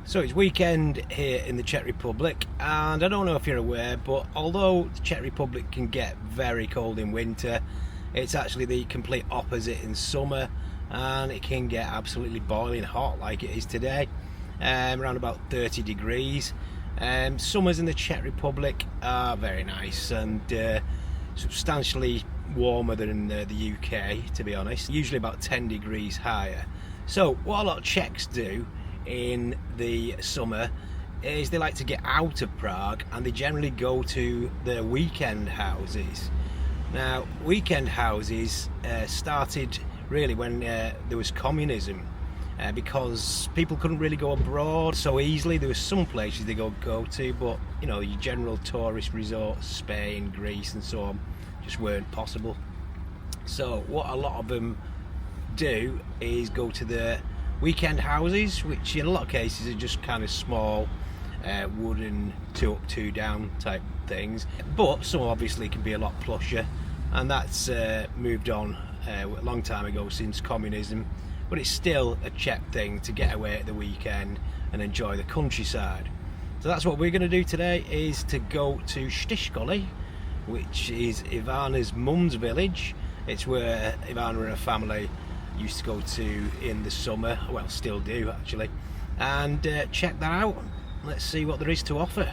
So it's weekend here in the Czech Republic, and I don't know if you're aware, but although the Czech Republic can get very cold in winter, it's actually the complete opposite in summer, and it can get absolutely boiling hot like it is today, around about 30 degrees. Summers in the Czech Republic are very nice and substantially warmer than the UK, to be honest, usually about 10 degrees higher. So what a lot of Czechs do in the summer is they like to get out of Prague, and they generally go to the weekend houses. Now, weekend houses started really when there was communism, because people couldn't really go abroad so easily. There were some places they go to, but you know, your general tourist resorts, Spain, Greece and so on, just weren't possible. So what a lot of them do is go to the weekend houses, which in a lot of cases are just kind of small wooden 2 up 2 down type things, but some obviously can be a lot plusher, and that's moved on a long time ago since communism, but it's still a Czech thing to get away at the weekend and enjoy the countryside. So that's what we're going to do today, is to go to Štiškoly, which is Ivana's mum's village. It's where Ivana and her family used to go to in the summer, well, still do actually, and check that out. Let's see what there is to offer.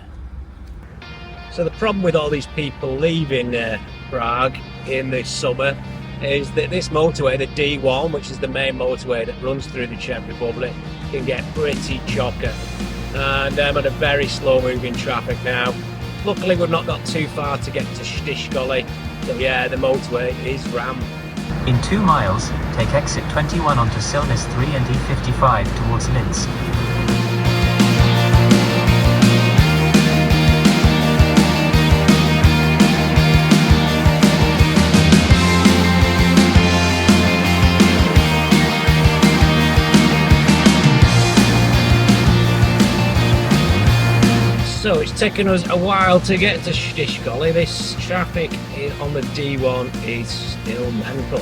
So the problem with all these people leaving Prague in the summer is that this motorway, the D1, which is the main motorway that runs through the Czech Republic, can get pretty chocker, and I'm on a very slow moving traffic now. Luckily we've not got too far to get to Štiškoly, so yeah, the motorway is rammed. In 2 miles, take exit 21 onto Silnes 3 and E55 towards Linz. So it's taken us a while to get to Štiškoly. This traffic on the D1 is still mental.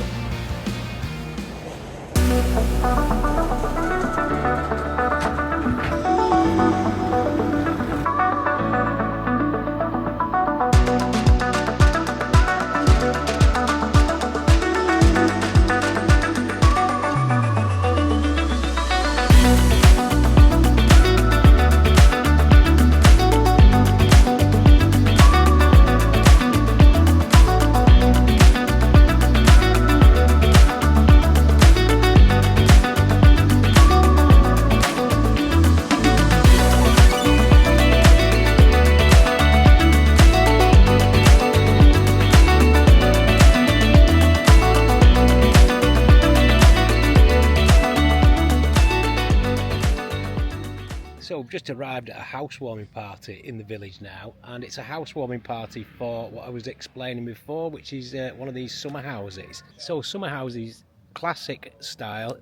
So we've just arrived at a housewarming party in the village now, and it's a housewarming party for what I was explaining before, which is one of these summer houses. So summer houses, classic style,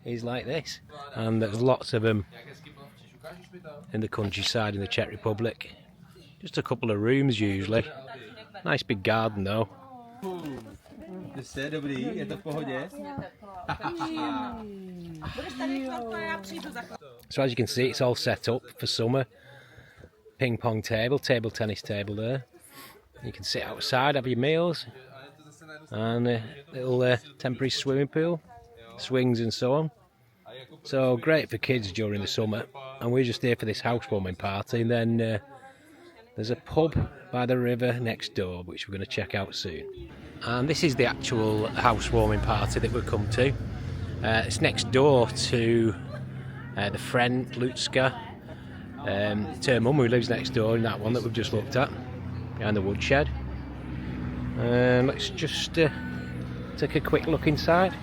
is like this, and there's lots of them in the countryside in the Czech Republic. Just a couple of rooms usually. Nice big garden though. So as you can see, it's all set up for summer. Ping pong table, table tennis table there. You can sit outside, have your meals, and a little temporary swimming pool, swings and so on. So great for kids during the summer. And we're just here for this housewarming party, and then there's a pub by the river next door, which we're going to check out soon. And this is the actual housewarming party that we've come to. It's next door to the friend Lutska, to her mum who lives next door in that one that we've just looked at, behind the woodshed. Let's just take a quick look inside.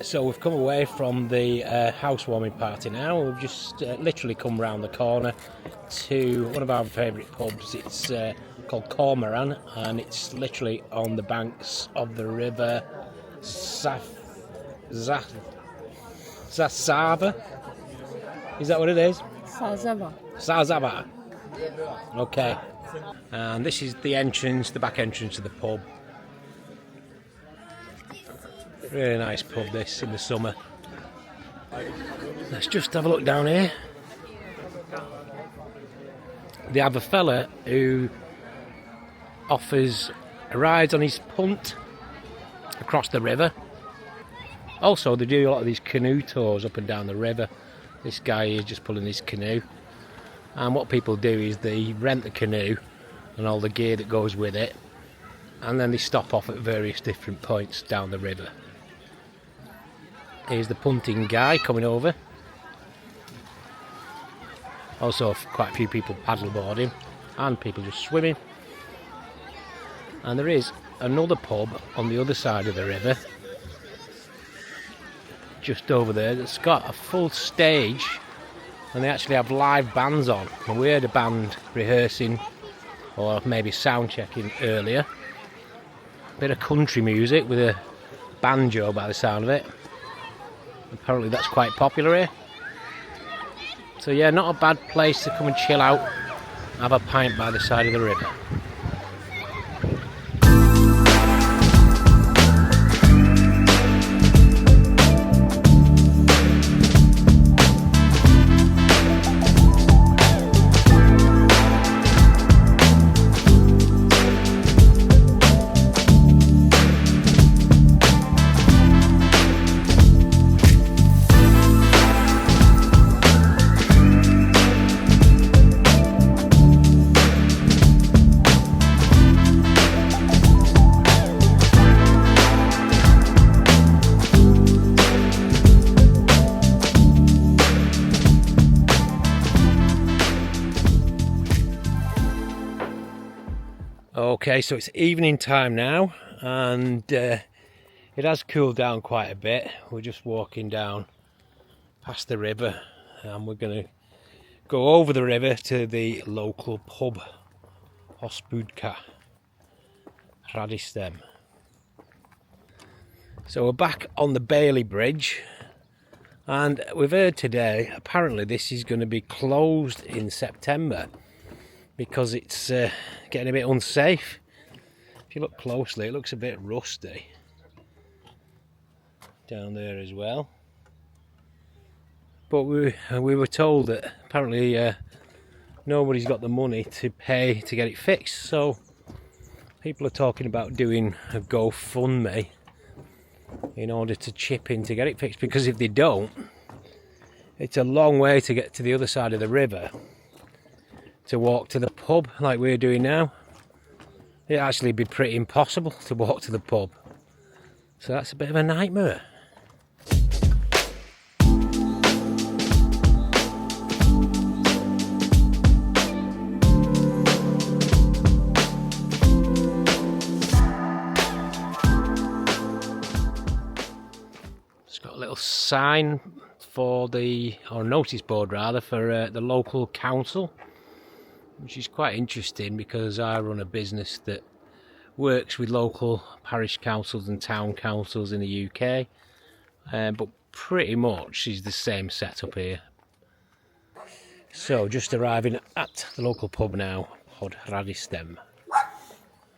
So we've come away from the housewarming party now. We've just literally come round the corner to one of our favourite pubs. It's called Cormoran, and it's literally on the banks of the river Sázava. Is that what it is? Sázava. Sázava. Okay. And this is the entrance, the back entrance to the pub. Really nice pub this in the summer. Let's just have a look down here. They have a fella who offers rides on his punt across the river. Also, they do a lot of these canoe tours up and down the river. This guy is just pulling his canoe. And what people do is they rent the canoe and all the gear that goes with it, and then they stop off at various different points down the river. Here's the punting guy coming over. Also quite a few people paddleboarding and people just swimming. And there is another pub on the other side of the river, just over there, that's got a full stage, and they actually have live bands on. And we heard a band rehearsing or maybe sound checking earlier. Bit of country music with a banjo by the sound of it. Apparently that's quite popular here. So yeah, not a bad place to come and chill out, have a pint by the side of the river. Okay, so it's evening time now, and it has cooled down quite a bit. We're just walking down past the river, and we're going to go over the river to the local pub, Hospodka Radistem. So we're back on the Bailey Bridge, and we've heard today apparently this is going to be closed in September because it's getting a bit unsafe. If you look closely, it looks a bit rusty down there as well. But we were told that apparently nobody's got the money to pay to get it fixed, so people are talking about doing a GoFundMe in order to chip in to get it fixed, because if they don't, it's a long way to get to the other side of the river to walk to the pub like we're doing now. It'd actually be pretty impossible to walk to the pub, so that's a bit of a nightmare. It's got a little sign for or notice board rather, for the local council, which is quite interesting because I run a business that works with local parish councils and town councils in the UK, but pretty much is the same setup here. So just arriving at the local pub now, Pod Radistem.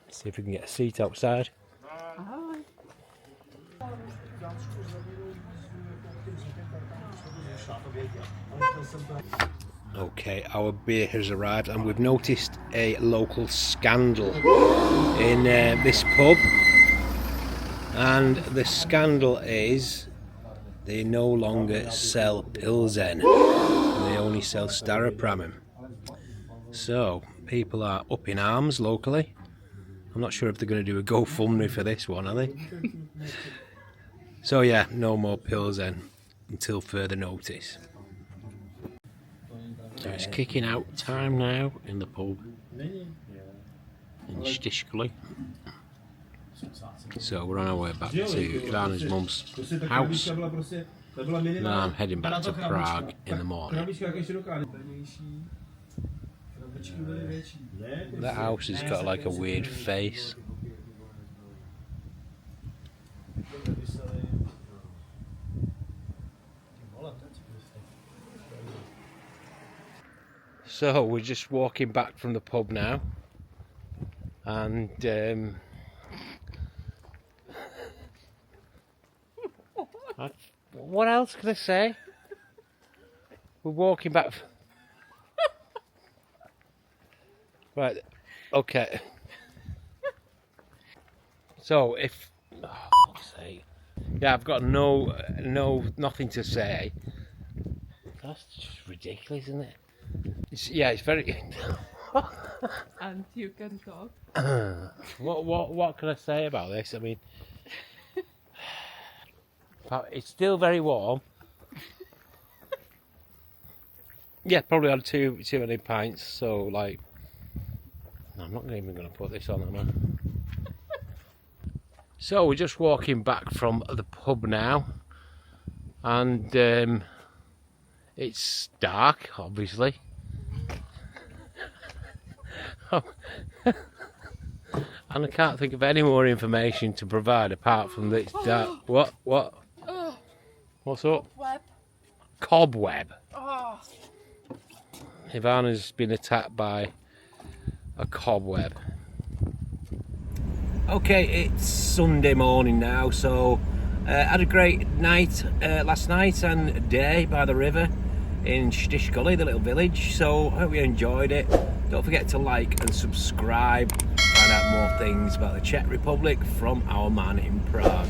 Let's see if we can get a seat outside. Okay, our beer has arrived, and we've noticed a local scandal in this pub, and the scandal is they no longer sell Pilsen, they only sell Staroprammen. So people are up in arms locally. I'm not sure if they're going to do a GoFundMe for this one, are they? So yeah, no more Pilsen until further notice. So it's kicking out time now in the pub in Stiskly. So we're on our way back to Ivana's mum's house. And I'm heading back to Prague in the morning. The house has got like a weird face. So we're just walking back from the pub now, and what else can I say? We're walking back. Right, okay. So if, oh, fuck's sake. Yeah, I've got nothing to say. That's just ridiculous, isn't it? It's very. And you can talk. What can I say about this? I mean, it's still very warm. Yeah, probably had too many pints. So like, no, I'm not even going to put this on, am I? So we're just walking back from the pub now, and it's dark, obviously. And I can't think of any more information to provide apart from that it's dark. What? What's up? Web. Cobweb. Oh. Ivana's been attacked by a cobweb. Okay, it's Sunday morning now, so had a great night last night and day by the river in Stish Gully, the little village, so I hope you enjoyed it. Don't forget to like and subscribe, find out more things about the Czech Republic from our man in Prague.